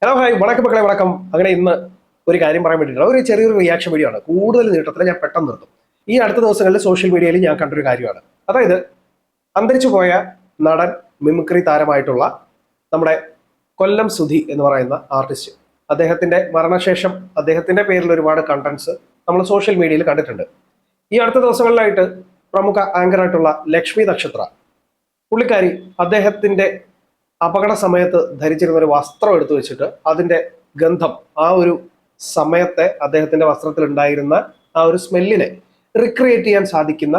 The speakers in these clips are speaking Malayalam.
ഹലോ ഹായ് വണക്കം മക്കളെ വണക്കം. അങ്ങനെ ഇന്ന് ഒരു കാര്യം പറയാൻ വേണ്ടിയിട്ടാണ്, ഒരു ചെറിയൊരു റിയാക്ഷൻ വീഡിയോ ആണ്. കൂടുതൽ നീട്ടത്തിൽ ഞാൻ പെട്ടെന്ന് നിർത്തും. ഈ അടുത്ത ദിവസങ്ങളിൽ സോഷ്യൽ മീഡിയയിൽ ഞാൻ കണ്ടൊരു കാര്യമാണ്. അതായത് അന്തരിച്ചു പോയ നടൻ, മിമിക്രി താരമായിട്ടുള്ള നമ്മുടെ കൊല്ലം സുധി എന്ന് പറയുന്ന ആർട്ടിസ്റ്റ്, അദ്ദേഹത്തിന്റെ മരണശേഷം അദ്ദേഹത്തിന്റെ പേരിൽ ഒരുപാട് കണ്ടന്റ്സ് നമ്മൾ സോഷ്യൽ മീഡിയയിൽ കണ്ടിട്ടുണ്ട്. ഈ അടുത്ത ദിവസങ്ങളിലായിട്ട് പ്രമുഖ ആങ്കറായിട്ടുള്ള ലക്ഷ്മി നക്ഷത്ര, പുള്ളിക്കാരി അദ്ദേഹത്തിന്റെ അപകട സമയത്ത് ധരിച്ചിരുന്ന ഒരു വസ്ത്രം എടുത്തു വെച്ചിട്ട് അതിന്റെ ഗന്ധം, ആ ഒരു സമയത്തെ അദ്ദേഹത്തിന്റെ വസ്ത്രത്തിൽ ഉണ്ടായിരുന്ന ആ ഒരു സ്മെല്ലിനെ റിക്രിയേറ്റ് ചെയ്യാൻ സാധിക്കുന്ന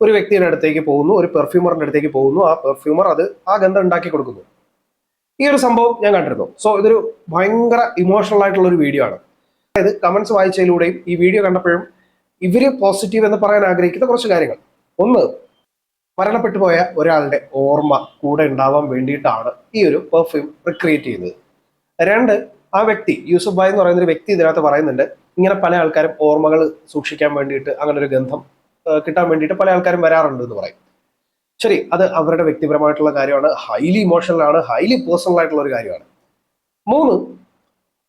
ഒരു വ്യക്തിയുടെ അടുത്തേക്ക് പോകുന്നു, ഒരു പെർഫ്യൂമറിന്റെ അടുത്തേക്ക് പോകുന്നു. ആ പെർഫ്യൂമർ ആ ഗന്ധം ഉണ്ടാക്കി കൊടുക്കുന്നു. ഈ ഒരു സംഭവം ഞാൻ കണ്ടിരുന്നു. സോ ഇതൊരു ഭയങ്കര ഇമോഷണൽ ആയിട്ടുള്ള ഒരു വീഡിയോ ആണ്. അതായത് കമന്റ്സ് വായിച്ചതിലൂടെയും ഈ വീഡിയോ കണ്ടപ്പോഴും ഇവര് പോസിറ്റീവ് എന്ന് പറയാൻ ആഗ്രഹിക്കുന്ന കുറച്ച് കാര്യങ്ങൾ. ഒന്ന്, മരണപ്പെട്ടു പോയ ഒരാളുടെ ഓർമ്മ കൂടെ ഉണ്ടാവാൻ വേണ്ടിയിട്ടാണ് ഈ ഒരു പെർഫ്യൂം റിക്രിയേറ്റ് ചെയ്യുന്നത്. രണ്ട്, ആ വ്യക്തി യൂസഫ് ഭായ് എന്ന് പറയുന്ന ഒരു വ്യക്തി ഇതിനകത്ത് പറയുന്നുണ്ട്, ഇങ്ങനെ പല ആൾക്കാരും ഓർമ്മകൾ സൂക്ഷിക്കാൻ വേണ്ടിയിട്ട് അങ്ങനെ ഒരു ഗന്ധം കിട്ടാൻ വേണ്ടിയിട്ട് പല ആൾക്കാരും വരാറുണ്ട് എന്ന് പറയും. ശരി, അത് അവരുടെ വ്യക്തിപരമായിട്ടുള്ള കാര്യമാണ്, ഹൈലി ഇമോഷണൽ ആണ്, ഹൈലി പേഴ്സണൽ ആയിട്ടുള്ള ഒരു കാര്യമാണ്. മൂന്ന്,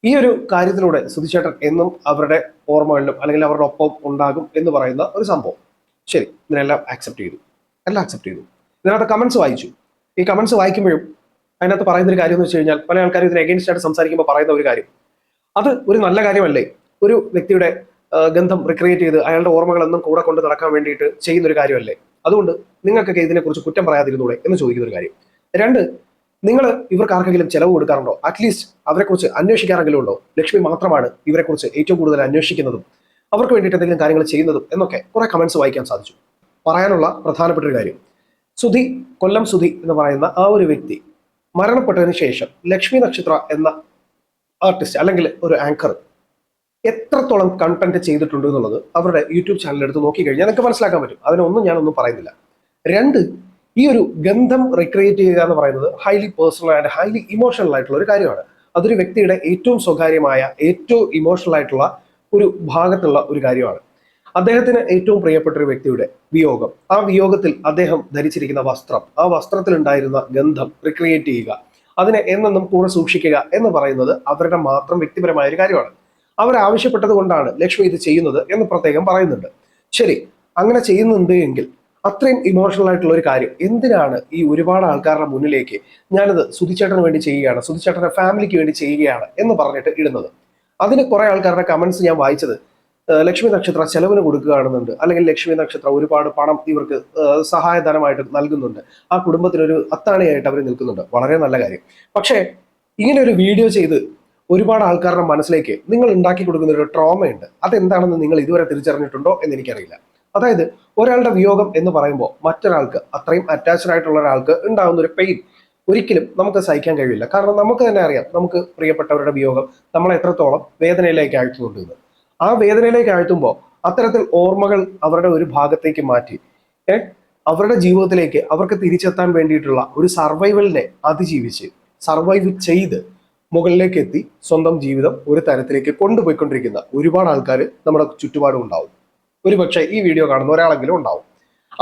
ഈ ഒരു കാര്യത്തിലൂടെ സുധിച്ചേട്ടൻ എന്നും അവരുടെ ഓർമ്മകളിലും അല്ലെങ്കിൽ അവരുടെ ഒപ്പം ഉണ്ടാകും എന്ന് പറയുന്ന ഒരു സംഭവം. ശരി, ഇതിനെല്ലാം ആക്സെപ്റ്റ് ചെയ്തു. ഇതിനകത്ത് കമന്റ്സ് വായിച്ചു. ഈ കമന്റ്സ് വായിക്കുമ്പോഴും അതിനകത്ത് പറയുന്ന ഒരു കാര്യം എന്ന് വെച്ച് കഴിഞ്ഞാൽ, പല ആൾക്കാരും ഇതിന് എഗെയിൻസ്റ്റ് ആയിട്ട് സംസാരിക്കുമ്പോൾ പറയുന്ന ഒരു കാര്യം, അത് ഒരു നല്ല കാര്യമല്ലേ? ഒരു വ്യക്തിയുടെ ഗന്ധം റിക്രിയേറ്റ് ചെയ്ത് അയാളുടെ ഓർമ്മകളെന്നും കൂടെ കൊണ്ട് നടക്കാൻ വേണ്ടിയിട്ട് ചെയ്യുന്ന ഒരു കാര്യമല്ലേ? അതുകൊണ്ട് നിങ്ങൾക്കൊക്കെ ഇതിനെക്കുറിച്ച് കുറ്റം പറയാതിരുന്നൂടെ എന്ന് ചോദിക്കുന്ന ഒരു കാര്യം. രണ്ട്, നിങ്ങൾ ഇവർക്ക് ആർക്കെങ്കിലും ചെലവ് കൊടുക്കാറുണ്ടോ? അറ്റ്ലീസ്റ്റ് അവരെക്കുറിച്ച് അന്വേഷിക്കാറെങ്കിലും ഉണ്ടോ? ലക്ഷ്മി മാത്രമാണ് ഇവരെക്കുറിച്ച് ഏറ്റവും കൂടുതൽ അന്വേഷിക്കുന്നതും അവർക്ക് വേണ്ടിയിട്ട് എന്തെങ്കിലും കാര്യങ്ങൾ ചെയ്യുന്നതും എന്നൊക്കെ കുറെ കമന്റ്സ് വായിക്കാൻ സാധിച്ചു. പറയാനുള്ള പ്രധാനപ്പെട്ട ഒരു കാര്യം, കൊല്ലം സുധി എന്ന് പറയുന്ന ആ ഒരു വ്യക്തി മരണപ്പെട്ടതിന് ശേഷം ലക്ഷ്മി നക്ഷത്ര എന്ന ആർട്ടിസ്റ്റ് അല്ലെങ്കിൽ ഒരു ആങ്കർ എത്രത്തോളം കണ്ടന്റ് ചെയ്തിട്ടുണ്ട് എന്നുള്ളത് അവരുടെ യൂട്യൂബ് ചാനൽ എടുത്ത് നോക്കിക്കഴിഞ്ഞാൽ നിങ്ങൾക്ക് മനസ്സിലാക്കാൻ പറ്റും. അതിനൊന്നും ഞാനൊന്നും പറയുന്നില്ല. രണ്ട്, ഈ ഒരു ഗന്ധം റിക്രിയേറ്റ് ചെയ്യുക എന്ന് പറയുന്നത് highly personal and highly emotional ആയിട്ടുള്ള ഒരു കാര്യമാണ്. അതൊരു വ്യക്തിയുടെ ഏറ്റവും സ്വകാര്യമായ, ഏറ്റവും ഇമോഷണൽ ആയിട്ടുള്ള ഒരു ഭാഗത്തുള്ള ഒരു കാര്യമാണ്. അദ്ദേഹത്തിന് ഏറ്റവും പ്രിയപ്പെട്ട ഒരു വ്യക്തിയുടെ വിയോഗം, ആ വിയോഗത്തിൽ അദ്ദേഹം ധരിച്ചിരിക്കുന്ന വസ്ത്രം, ആ വസ്ത്രത്തിൽ ഉണ്ടായിരുന്ന ഗന്ധം റിക്രിയേറ്റ് ചെയ്യുക, അതിനെ എന്നെന്നും കൂടെ സൂക്ഷിക്കുക എന്ന് പറയുന്നത് അവരുടെ മാത്രം വ്യക്തിപരമായ ഒരു കാര്യമാണ്. അവരാവശ്യപ്പെട്ടത് കൊണ്ടാണ് ലക്ഷ്മി ഇത് ചെയ്യുന്നത് എന്ന് പ്രത്യേകം പറയുന്നുണ്ട്. ശരി, അങ്ങനെ ചെയ്യുന്നുണ്ട് എങ്കിൽ അത്രയും ഇമോഷണൽ ആയിട്ടുള്ള ഒരു കാര്യം എന്തിനാണ് ഈ ഒരുപാട് ആൾക്കാരുടെ മുന്നിലേക്ക് ഞാനത് സുധിച്ചേട്ടന് വേണ്ടി ചെയ്യുകയാണ്, സുധിച്ചേട്ടന്റെ ഫാമിലിക്ക് വേണ്ടി ചെയ്യുകയാണ് എന്ന് പറഞ്ഞിട്ട് ഇടുന്നത്? അതിന് കുറെ ആൾക്കാരുടെ കമന്റ്സ് ഞാൻ വായിച്ചത്, ലക്ഷ്മി നക്ഷത്ര ചെലവിന് കൊടുക്കുകയാണെന്നുണ്ട്, അല്ലെങ്കിൽ ലക്ഷ്മി നക്ഷത്ര ഒരുപാട് പണം ഇവർക്ക് സഹായധനമായിട്ട് നൽകുന്നുണ്ട്, ആ കുടുംബത്തിനൊരു അത്താണിയായിട്ട് അവർ നിൽക്കുന്നുണ്ട്. വളരെ നല്ല കാര്യം. പക്ഷേ ഇങ്ങനെ ഒരു വീഡിയോ ചെയ്ത് ഒരുപാട് ആൾക്കാരുടെ മനസ്സിലേക്ക് നിങ്ങൾ ഉണ്ടാക്കി കൊടുക്കുന്ന ഒരു ട്രോമയുണ്ട്. അതെന്താണെന്ന് നിങ്ങൾ ഇതുവരെ തിരിച്ചറിഞ്ഞിട്ടുണ്ടോ എന്ന് എനിക്കറിയില്ല. അതായത് ഒരാളുടെ വിയോഗം എന്ന് പറയുമ്പോൾ മറ്റൊരാൾക്ക്, അത്രയും അറ്റാച്ച്ഡ് ആയിട്ടുള്ള ഒരാൾക്ക് ഉണ്ടാകുന്ന ഒരു പെയിൻ ഒരിക്കലും നമുക്ക് സഹിക്കാൻ കഴിയില്ല. കാരണം നമുക്ക് തന്നെ അറിയാം, നമുക്ക് പ്രിയപ്പെട്ടവരുടെ വിയോഗം നമ്മളെ എത്രത്തോളം വേദനയിലേക്ക് ആഴ്ത്തുന്നുണ്ടെന്ന്. ആ വേദനയിലേക്ക് ആഴ്ത്തുമ്പോൾ അത്തരത്തിൽ ഓർമ്മകൾ അവരുടെ ഒരു ഭാഗത്തേക്ക് മാറ്റി അവരുടെ ജീവിതത്തിലേക്ക് അവർക്ക് തിരിച്ചെത്താൻ വേണ്ടിയിട്ടുള്ള ഒരു സർവൈവലിനെ അതിജീവിച്ച് സർവൈവ് ചെയ്ത് മുകളിലേക്ക് എത്തി സ്വന്തം ജീവിതം ഒരു തരത്തിലേക്ക് കൊണ്ടുപോയിക്കൊണ്ടിരിക്കുന്ന ഒരുപാട് ആൾക്കാർ നമ്മുടെ ചുറ്റുപാടും ഉണ്ടാവും. ഒരുപക്ഷെ ഈ വീഡിയോ കാണുന്ന ഒരാളെങ്കിലും ഉണ്ടാവും.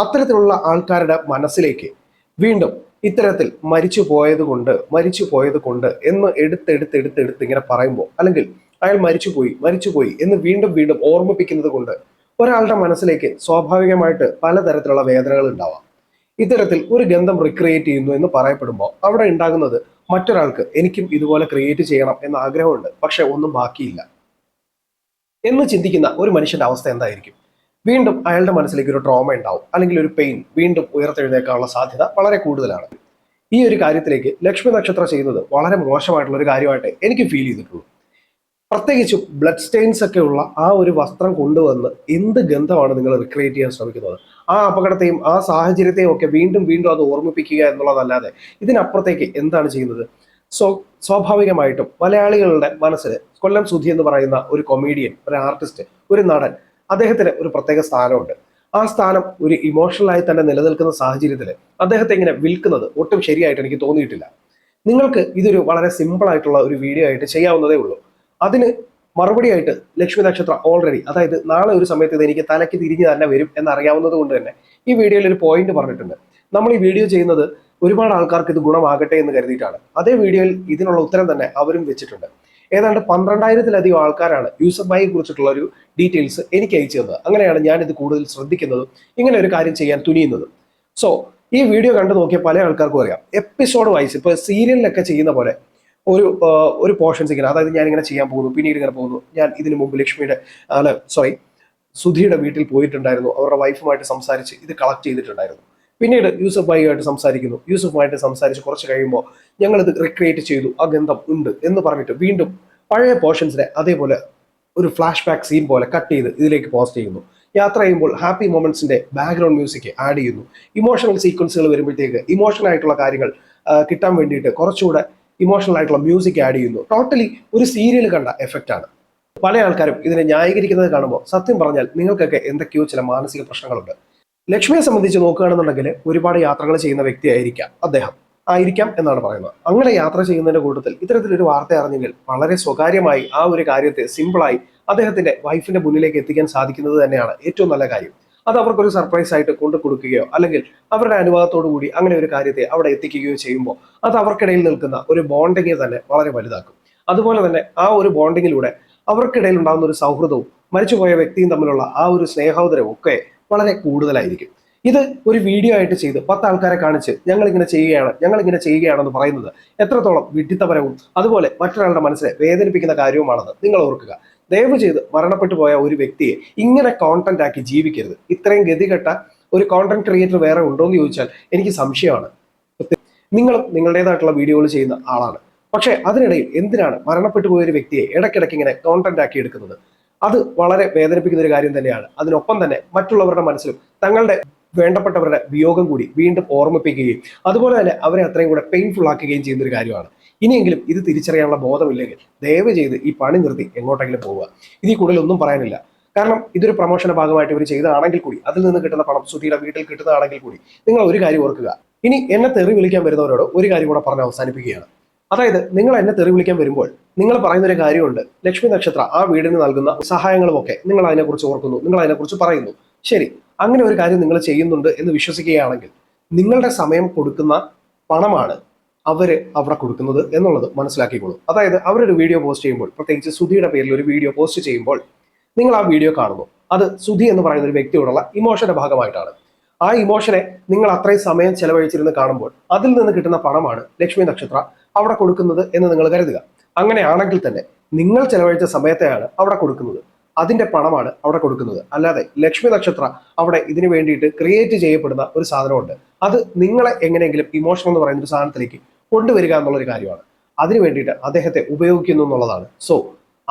അത്തരത്തിലുള്ള ആൾക്കാരുടെ മനസ്സിലേക്ക് വീണ്ടും ഇത്തരത്തിൽ മരിച്ചു പോയത് കൊണ്ട് എന്ന് എടുത്ത് ഇങ്ങനെ പറയുമ്പോൾ, അല്ലെങ്കിൽ അയാൾ മരിച്ചുപോയി എന്ന് വീണ്ടും വീണ്ടും ഓർമ്മിപ്പിക്കുന്നത് കൊണ്ട് ഒരാളുടെ മനസ്സിലേക്ക് സ്വാഭാവികമായിട്ട് പലതരത്തിലുള്ള വേദനകൾ ഉണ്ടാവാം. ഇത്തരത്തിൽ ഒരു ഗന്ധം റിക്രിയേറ്റ് ചെയ്യുന്നു എന്ന് പറയപ്പെടുമ്പോൾ അവിടെ ഉണ്ടാകുന്നത് മറ്റൊരാൾക്ക് എനിക്കും ഇതുപോലെ ക്രിയേറ്റ് ചെയ്യണം എന്ന ആഗ്രഹമുണ്ട്, പക്ഷെ ഒന്നും ബാക്കിയില്ല എന്ന് ചിന്തിക്കുന്ന ഒരു മനുഷ്യന്റെ അവസ്ഥ എന്തായിരിക്കും? വീണ്ടും അയാളുടെ മനസ്സിലേക്ക് ഒരു ട്രോമ ഉണ്ടാവും, അല്ലെങ്കിൽ ഒരു പെയിൻ വീണ്ടും ഉയർത്തെഴുന്നേക്കാനുള്ള സാധ്യത വളരെ കൂടുതലാണ്. ഈ ഒരു കാര്യത്തിലേക്ക് ലക്ഷ്മി നക്ഷത്ര ചെയ്യുന്നത് വളരെ മോശമായിട്ടുള്ള ഒരു കാര്യമായിട്ട് എനിക്ക് ഫീൽ ചെയ്തിട്ടുള്ളൂ. പ്രത്യേകിച്ചും ബ്ലഡ് സ്റ്റെയിൻസ് ഒക്കെ ഉള്ള ആ ഒരു വസ്ത്രം കൊണ്ടുവന്ന് എന്ത് ഗന്ധമാണ് നിങ്ങൾ റിക്രിയേറ്റ് ചെയ്യാൻ ശ്രമിക്കുന്നത്? ആ അപകടത്തെയും ആ സാഹചര്യത്തെയും ഒക്കെ വീണ്ടും വീണ്ടും അത് ഓർമ്മിപ്പിക്കുക എന്നുള്ളതല്ലാതെ ഇതിനപ്പുറത്തേക്ക് എന്താണ് ചെയ്യുന്നത്? സ്വാഭാവികമായിട്ടും മലയാളികളുടെ മനസ്സിൽ കൊല്ലം സുധി എന്ന് പറയുന്ന ഒരു കൊമീഡിയൻ, ഒരു ആർട്ടിസ്റ്റ്, ഒരു നടൻ, അദ്ദേഹത്തിന് ഒരു പ്രത്യേക സ്ഥാനമുണ്ട്. ആ സ്ഥാനം ഒരു ഇമോഷണലായി തന്നെ നിലനിൽക്കുന്ന സാഹചര്യത്തിൽ അദ്ദേഹത്തെ ഇങ്ങനെ വിൽക്കുന്നത് ഒട്ടും ശരിയായിട്ട് എനിക്ക് തോന്നിയിട്ടില്ല. നിങ്ങൾക്ക് ഇതൊരു വളരെ സിമ്പിൾ ആയിട്ടുള്ള ഒരു വീഡിയോ ആയിട്ട് ചെയ്യാവുന്നതേ ഉള്ളൂ. അതിന് മറുപടിയായിട്ട് ലക്ഷ്മി നക്ഷത്ര ഓൾറെഡി, അതായത് നാളെ ഒരു സമയത്ത് ഇത് എനിക്ക് തലയ്ക്ക് തിരിഞ്ഞ് തന്നെ വരും എന്നറിയാവുന്നത് കൊണ്ട് തന്നെ ഈ വീഡിയോയിൽ ഒരു പോയിന്റ് പറഞ്ഞിട്ടുണ്ട്. നമ്മൾ ഈ വീഡിയോ ചെയ്യുന്നത് ഒരുപാട് ആൾക്കാർക്ക് ഇത് ഗുണമാകട്ടെ എന്ന് കരുതിയിട്ടാണ്. അതേ വീഡിയോയിൽ ഇതിനുള്ള ഉത്തരം തന്നെ അവരും വെച്ചിട്ടുണ്ട്. ഏതാണ്ട് 12,000-ലധികം ആൾക്കാരാണ് യൂസഫ് ഭായിയെ കുറിച്ചിട്ടുള്ള ഒരു ഡീറ്റെയിൽസ് എനിക്ക് അയച്ചു തന്നത്. അങ്ങനെയാണ് ഞാൻ ഇത് കൂടുതൽ ശ്രദ്ധിക്കുന്നതും ഇങ്ങനെ ഒരു കാര്യം ചെയ്യാൻ തുനിയുന്നതും. സോ ഈ വീഡിയോ കണ്ടു നോക്കിയ പല ആൾക്കാർക്കും അറിയാം, എപ്പിസോഡ് വൈസ് ഇപ്പോൾ സീരിയലിലൊക്കെ ചെയ്യുന്ന പോലെ ഒരു പോർഷൻസ് ഇങ്ങനെ, അതായത് ഞാൻ ഇങ്ങനെ ചെയ്യാൻ പോകുന്നു, പിന്നീട് ഇങ്ങനെ പോകുന്നു. ഞാൻ ഇതിനു മുമ്പ് സുധിയുടെ വീട്ടിൽ പോയിട്ടുണ്ടായിരുന്നു, അവരുടെ വൈഫുമായിട്ട് സംസാരിച്ച് ഇത് കളക്ട് ചെയ്തിട്ടുണ്ടായിരുന്നു. പിന്നീട് യൂസഫ് ഭായിയുമായിട്ട് സംസാരിക്കുന്നു, യൂസഫുമായിട്ട് സംസാരിച്ച് കുറച്ച് കഴിയുമ്പോൾ ഞങ്ങളിത് റിക്രിയേറ്റ് ചെയ്തു, ആ ഗന്ധം ഉണ്ട് എന്ന് പറഞ്ഞിട്ട് വീണ്ടും പഴയ പോർഷൻസിനെ അതേപോലെ ഒരു ഫ്ലാഷ് ബാക്ക് സീൻ പോലെ കട്ട് ചെയ്ത് ഇതിലേക്ക് പോസ്റ്റ് ചെയ്യുന്നു. യാത്ര ചെയ്യുമ്പോൾ ഹാപ്പി മൊമെന്റ്സിന്റെ ബാക്ക്ഗ്രൗണ്ട് മ്യൂസിക് ആഡ് ചെയ്യുന്നു. ഇമോഷണൽ സീക്വൻസുകൾ വരുമ്പോഴത്തേക്ക് ഇമോഷണൽ ആയിട്ടുള്ള കാര്യങ്ങൾ കിട്ടാൻ വേണ്ടിയിട്ട് കുറച്ചുകൂടെ ഇമോഷണൽ ആയിട്ടുള്ള മ്യൂസിക് ആഡ് ചെയ്യുന്നു. ടോട്ടലി ഒരു സീരിയൽ കണ്ട എഫക്റ്റ് ആണ്. പല ആൾക്കാരും ഇതിനെ ന്യായീകരിക്കുന്നത് കാണുമ്പോൾ സത്യം പറഞ്ഞാൽ നിങ്ങൾക്കൊക്കെ എന്തൊക്കെയോ ചില മാനസിക പ്രശ്നങ്ങളുണ്ട്. ലക്ഷ്മിയെ സംബന്ധിച്ച് നോക്കുകയാണെന്നുണ്ടെങ്കിൽ ഒരുപാട് യാത്രകൾ ചെയ്യുന്ന വ്യക്തിയായിരിക്കാം അദ്ദേഹം, ആയിരിക്കാം എന്നാണ് പറയുന്നത്. അങ്ങനെ യാത്ര ചെയ്യുന്നതിന്റെ കൂട്ടത്തിൽ ഇത്തരത്തിലൊരു വാർത്ത അറിഞ്ഞെങ്കിൽ വളരെ സ്വകാര്യമായി ആ ഒരു കാര്യത്തെ സിമ്പിളായി അദ്ദേഹത്തിന്റെ വൈഫിന്റെ മുന്നിലേക്ക് എത്തിക്കാൻ സാധിക്കുന്നത് തന്നെയാണ് ഏറ്റവും നല്ല കാര്യം. അത് അവർക്കൊരു സർപ്രൈസ് ആയിട്ട് കൊണ്ടു കൊടുക്കുകയോ അല്ലെങ്കിൽ അവരുടെ അനുവാദത്തോടു കൂടി അങ്ങനെ ഒരു കാര്യത്തെ അവിടെ എത്തിക്കുകയോ ചെയ്യുമ്പോൾ അത് അവർക്കിടയിൽ നിൽക്കുന്ന ഒരു ബോണ്ടിങ് തന്നെ വളരെ വലുതാക്കും. അതുപോലെ തന്നെ ആ ഒരു ബോണ്ടിങ്ങിലൂടെ അവർക്കിടയിൽ ഉണ്ടാകുന്ന ഒരു സൗഹൃദവും മരിച്ചുപോയ വ്യക്തിയും തമ്മിലുള്ള ആ ഒരു സ്നേഹോദരവും ഒക്കെ വളരെ കൂടുതലായിരിക്കും. ഇത് ഒരു വീഡിയോ ആയിട്ട് ചെയ്ത് 10 ആൾക്കാരെ കാണിച്ച് ഞങ്ങളിങ്ങനെ ചെയ്യുകയാണെന്ന് പറയുന്നത് എത്രത്തോളം വിഡ്ഢിത്തപരവും അതുപോലെ മറ്റൊരാളുടെ മനസ്സിനെ വേദനിപ്പിക്കുന്ന കാര്യവുമാണെന്ന് നിങ്ങൾ ഓർക്കുക. ദയവ് ചെയ്ത് മരണപ്പെട്ടു പോയ ഒരു വ്യക്തിയെ ഇങ്ങനെ കോണ്ടന്റ് ആക്കി ജീവിക്കരുത്. ഇത്രയും ഗതികെട്ട ഒരു കോണ്ടന്റ് ക്രിയേറ്റർ വേറെ ഉണ്ടോ എന്ന് ചോദിച്ചാൽ എനിക്ക് സംശയമാണ്. നിങ്ങളും നിങ്ങളുടേതായിട്ടുള്ള വീഡിയോകൾ ചെയ്യുന്ന ആളാണ്, പക്ഷെ അതിനിടയിൽ എന്തിനാണ് മരണപ്പെട്ടു പോയ ഒരു വ്യക്തിയെ ഇടയ്ക്കിടയ്ക്ക് ഇങ്ങനെ കോണ്ടന്റ് ആക്കി എടുക്കുന്നത്? അത് വളരെ വേദനിപ്പിക്കുന്ന ഒരു കാര്യം തന്നെയാണ്. അതിനൊപ്പം തന്നെ മറ്റുള്ളവരുടെ മനസ്സിലും തങ്ങളുടെ വേണ്ടപ്പെട്ടവരുടെ വിയോഗം കൂടി വീണ്ടും ഓർമ്മിപ്പിക്കുകയും അതുപോലെ തന്നെ അവരെ അത്രയും കൂടെ പെയിൻഫുൾ ആക്കുകയും ചെയ്യുന്ന ഒരു കാര്യമാണ്. ഇനിയെങ്കിലും ഇത് തിരിച്ചറിയാനുള്ള ബോധമില്ലെങ്കിൽ ദയവ് ചെയ്ത് ഈ പണി നിർത്തി എങ്ങോട്ടെങ്കിലും പോവുക. ഇതിൽ കൂടുതൽ ഒന്നും പറയാനില്ല. കാരണം ഇതൊരു പ്രൊമോഷന്റെ ഭാഗമായിട്ട് ഇവർ ചെയ്തതാണെങ്കിൽ കൂടി അതിൽ നിന്ന് കിട്ടുന്ന പണം സുധിയുടെ വീട്ടിൽ കിട്ടുന്നതാണെങ്കിൽ കൂടി നിങ്ങൾ ഒരു കാര്യം ഓർക്കുക. ഇനി എന്നെ തെറി വിളിക്കാൻ വരുന്നവരോട് ഒരു കാര്യം കൂടെ പറഞ്ഞ് അവസാനിപ്പിക്കുകയാണ്. അതായത് നിങ്ങൾ എന്നെ തെറി വിളിക്കാൻ വരുമ്പോൾ നിങ്ങൾ പറയുന്നൊരു കാര്യമുണ്ട്, ലക്ഷ്മി നക്ഷത്ര ആ വീടിന് നൽകുന്ന സഹായങ്ങളും ഒക്കെ നിങ്ങൾ അതിനെക്കുറിച്ച് ഓർക്കുന്നു, നിങ്ങൾ അതിനെക്കുറിച്ച് പറയുന്നു. ശരി, അങ്ങനെ ഒരു കാര്യം നിങ്ങൾ ചെയ്യുന്നുണ്ട് എന്ന് വിശ്വസിക്കുകയാണെങ്കിൽ നിങ്ങളുടെ സമയം കൊടുക്കുന്ന പണമാണ് അവര് അവിടെ കൊടുക്കുന്നത് എന്നുള്ളത് മനസ്സിലാക്കിക്കോളൂ. അതായത് അവരൊരു വീഡിയോ പോസ്റ്റ് ചെയ്യുമ്പോൾ, പ്രത്യേകിച്ച് സുധിയുടെ പേരിൽ ഒരു വീഡിയോ പോസ്റ്റ് ചെയ്യുമ്പോൾ നിങ്ങൾ ആ വീഡിയോ കാണുന്നു, അത് സുധി എന്ന് പറയുന്ന ഒരു വ്യക്തിയോടുള്ള ഇമോഷന്റെ ഭാഗമായിട്ടാണ്. ആ ഇമോഷനെ നിങ്ങൾ അത്രയും സമയം ചെലവഴിച്ചിരുന്ന് കാണുമ്പോൾ അതിൽ നിന്ന് കിട്ടുന്ന പണമാണ് ലക്ഷ്മി നക്ഷത്ര അവിടെ കൊടുക്കുന്നത് എന്ന് നിങ്ങൾ കരുതുക. അങ്ങനെയാണെങ്കിൽ തന്നെ നിങ്ങൾ ചെലവഴിച്ച സമയത്തെയാണ് അവിടെ കൊടുക്കുന്നത്, അതിന്റെ പണമാണ് അവിടെ കൊടുക്കുന്നത്. അല്ലാതെ ലക്ഷ്മി നക്ഷത്ര അവിടെ ഇതിനു വേണ്ടിയിട്ട് ക്രിയേറ്റ് ചെയ്യപ്പെടുന്ന ഒരു സാധനമുണ്ട്. അത് നിങ്ങളെ എങ്ങനെയെങ്കിലും ഇമോഷൻ എന്ന് പറയുന്ന ഒരു സാധനത്തിലേക്ക് കൊണ്ടുവരിക എന്നുള്ളൊരു കാര്യമാണ്. അതിനു വേണ്ടിയിട്ട് അദ്ദേഹത്തെ ഉപയോഗിക്കുന്നു എന്നുള്ളതാണ്. സോ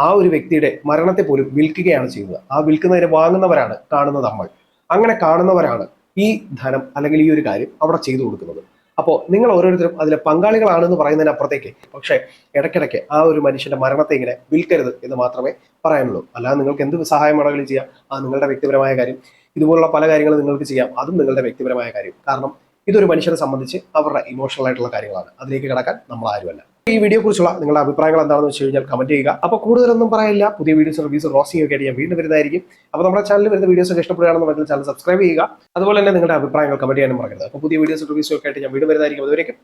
ആ ഒരു വ്യക്തിയുടെ മരണത്തെ പോലും വിൽക്കുകയാണ് ചെയ്യുന്നത്. ആ വിൽക്കുന്നതിനെ വാങ്ങുന്നവരാണ് കാണുന്നത് നമ്മൾ. അങ്ങനെ കാണുന്നവരാണ് ഈ ധനം അല്ലെങ്കിൽ ഈ ഒരു കാര്യം അവിടെ ചെയ്തു കൊടുക്കുന്നത്. അപ്പോൾ നിങ്ങൾ ഓരോരുത്തരും അതിലെ പങ്കാളികളാണെന്ന് പറയുന്നതിനപ്പുറത്തേക്ക് പക്ഷേ ഇടയ്ക്കിടയ്ക്ക് ആ ഒരു മനുഷ്യന്റെ മരണത്തെ ഇങ്ങനെ വിൽക്കരുത് എന്ന് മാത്രമേ പറയാനുള്ളൂ. അല്ലാതെ നിങ്ങൾക്ക് എന്ത് സഹായം വേണമെങ്കിലും ചെയ്യാം, ആ നിങ്ങളുടെ വ്യക്തിപരമായ കാര്യം. ഇതുപോലുള്ള പല കാര്യങ്ങളും നിങ്ങൾക്ക് ചെയ്യാം, അതും നിങ്ങളുടെ വ്യക്തിപരമായ കാര്യം. കാരണം ഇതൊരു മനുഷ്യനെ സംബന്ധിച്ച് അവരുടെ ഇമോഷണൽ ആയിട്ടുള്ള കാര്യങ്ങളാണ്. അതിലേക്ക് കടക്കാൻ നമ്മൾ ആരുമല്ല. ഈ വീഡിയോ കുറിച്ചുള്ള നിങ്ങളുടെ അഭിപ്രായങ്ങൾ എന്താണെന്ന് വെച്ച് കഴിഞ്ഞാൽ കമന്റ് ചെയ്യുക. അപ്പോൾ കൂടുതലൊന്നും പറയില്ല, പുതിയ വീഡിയോസ് റിവ്യൂസ് റോസിംഗ് ഒക്കെ ആയിട്ട് ഞാൻ വീണ്ടും വരുന്നതായിരിക്കും. അപ്പോൾ നമ്മുടെ ചാനലിൽ വരുന്ന വീഡിയോസ് ഒക്കെ ഇഷ്ടപ്പെടുകയാണെന്നുണ്ടെങ്കിൽ ചാനൽ സബ്സ്ക്രൈബ് ചെയ്യുക. അതുപോലെ തന്നെ നിങ്ങളുടെ അഭിപ്രായങ്ങൾ കമന്റ് ചെയ്യാനും മറക്കരുത്. അപ്പോൾ പുതിയ വീഡിയോസ് റിവ്യൂസ് ഒക്കെ ആയിട്ട് ഞാൻ വീണ്ടും വരുന്നതായിരിക്കും. അതുവരേക്കും